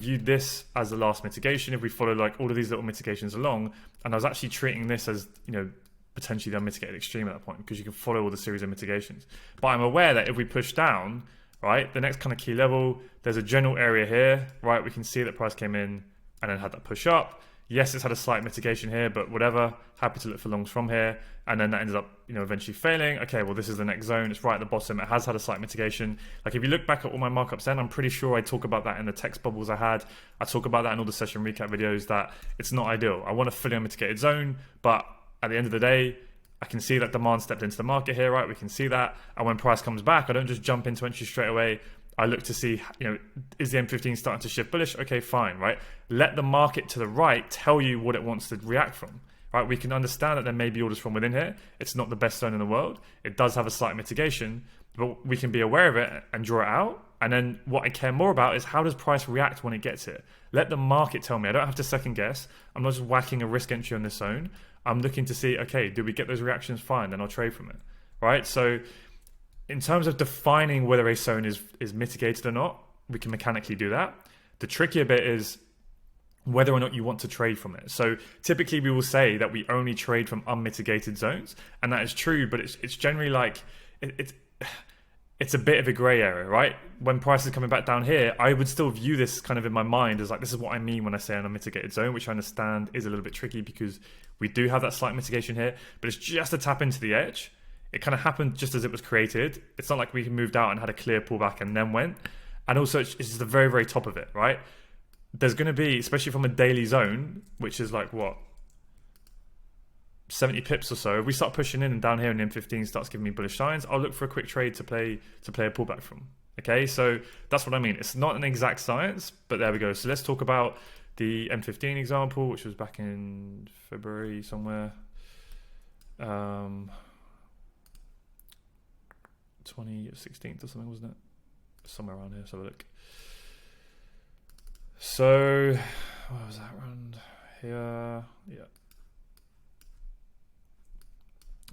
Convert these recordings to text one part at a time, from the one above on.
viewed this as the last mitigation if we follow like all of these little mitigations along, and I was actually treating this as, you know, potentially the unmitigated extreme at that point, because you can follow all the series of mitigations. But I'm aware that if we push down, right, the next kind of key level, there's a general area here, right? We can see that price came in and then had that push up. Yes, it's had a slight mitigation here, but whatever. Happy to look for longs from here. And then that ended up, you know, eventually failing. Okay, well, this is the next zone. It's right at the bottom. It has had a slight mitigation. Like if you look back at all my markups then, I'm pretty sure I talk about that in the text bubbles I had. I talk about that in all the session recap videos, that it's not ideal. I want a fully unmitigated zone, but at the end of the day, I can see that demand stepped into the market here, right? We can see that. And when price comes back, I don't just jump into entry straight away. I look to see, you know, is the M15 starting to shift bullish? Okay, fine, right? Let the market to the right tell you what it wants to react from, right? We can understand that there may be orders from within here. It's not the best zone in the world. It does have a slight mitigation, but we can be aware of it and draw it out. And then what I care more about is how does price react when it gets it? Let the market tell me. I don't have to second guess. I'm not just whacking a risk entry on this zone. I'm looking to see, okay, do we get those reactions? Fine, then I'll trade from it, right? So in terms of defining whether a zone is mitigated or not, we can mechanically do that. The trickier bit is whether or not you want to trade from it. So typically we will say that we only trade from unmitigated zones, and that is true, but it's generally like, it's a bit of a gray area, right? When price is coming back down here, I would still view this kind of in my mind as like, this is what I mean when I say an unmitigated zone, which I understand is a little bit tricky because we do have that slight mitigation here, but it's just a tap into the edge. It kind of happened just as it was created. It's not like we moved out and had a clear pullback and then went. And also it's just the very, very top of it, right? There's going to be, especially from a daily zone, which is like what, 70 pips or so. If we start pushing in and down here and M15 starts giving me bullish signs, I'll look for a quick trade to play a pullback from. Okay, so that's what I mean. It's not an exact science, but there we go. So let's talk about the M15 example, which was back in February somewhere. 16th or something, wasn't it? Somewhere around here. So have a look. So what was that, around here? Yeah.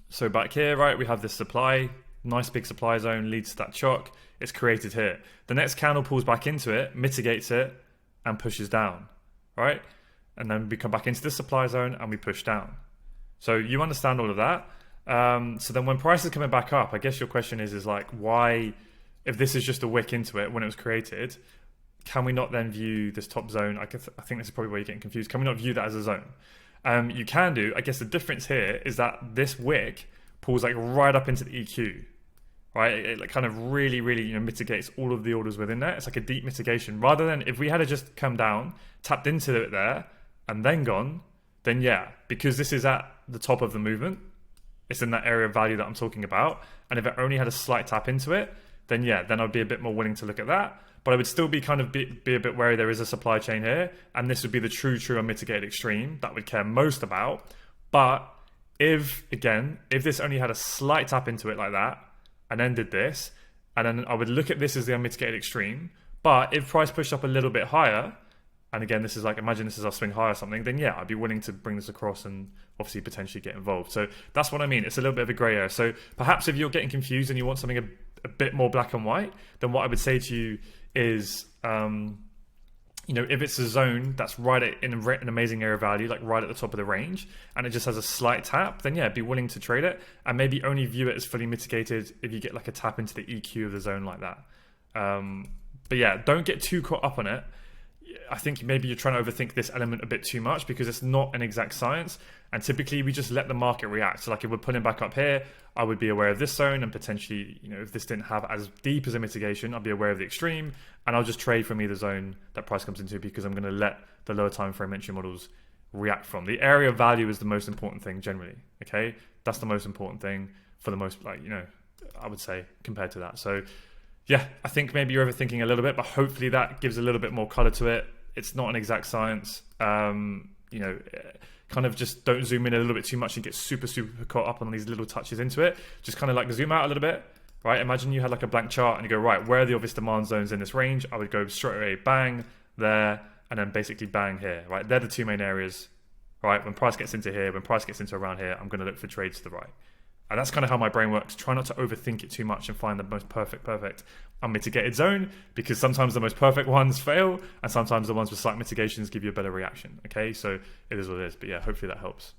So back here, right, we have this supply, nice big supply zone, leads to that shock. It's created here. The next candle pulls back into it, mitigates it, and pushes down, right? And then we come back into the supply zone and we push down. So you understand all of that. So then when price is coming back up, I guess your question is like, why, if this is just a wick into it when it was created, can we not then view this top zone? I think this is probably where you're getting confused. Can we not view that as a zone? You can do. I guess the difference here is that this wick pulls like right up into the EQ, right? It like kind of really, really, you know, mitigates all of the orders within there. It's like a deep mitigation. Rather than if we had just come down, tapped into it there, and then gone, then yeah, because this is at the top of the movement, it's in that area of value that I'm talking about. And if it only had a slight tap into it, then yeah, then I'd be a bit more willing to look at that. But I would still be kind of be a bit wary there is a supply chain here. And this would be the true unmitigated extreme that we'd care most about. But if this only had a slight tap into it like that, and then did this, and then I would look at this as the unmitigated extreme. But if price pushed up a little bit higher, and again, this is like, imagine this is our swing high or something, then yeah, I'd be willing to bring this across and obviously potentially get involved. So that's what I mean. It's a little bit of a gray area. So perhaps if you're getting confused and you want something a bit more black and white, then what I would say to you is, you know, if it's a zone that's right in an amazing area of value, like right at the top of the range, and it just has a slight tap, then yeah, be willing to trade it and maybe only view it as fully mitigated if you get like a tap into the EQ of the zone like that. But yeah, don't get too caught up on it. I think maybe you're trying to overthink this element a bit too much because it's not an exact science. And typically we just let the market react. So like if we're pulling back up here, I would be aware of this zone and potentially, you know, if this didn't have as deep as a mitigation, I'll be aware of the extreme and I'll just trade from either zone that price comes into because I'm going to let the lower time frame entry models react from. The area of value is the most important thing generally. Okay. That's the most important thing for the most, like, you know, I would say compared to that. So yeah, I think maybe you're overthinking a little bit, but hopefully that gives a little bit more color to it. It's not an exact science. You know, kind of just don't zoom in a little bit too much and get super caught up on these little touches into it. Just kind of like zoom out a little bit, right? Imagine you had like a blank chart and you go, right, where are the obvious demand zones in this range? I would go straight away, bang, there, and then basically bang here, right? They're the two main areas, right? When price gets into here, when price gets into around here, I'm going to look for trades to the right. And that's kind of how my brain works. Try not to overthink it too much and find the most perfect unmitigated zone, because sometimes the most perfect ones fail and sometimes the ones with slight mitigations give you a better reaction. Okay, so it is what it is. But yeah, hopefully that helps.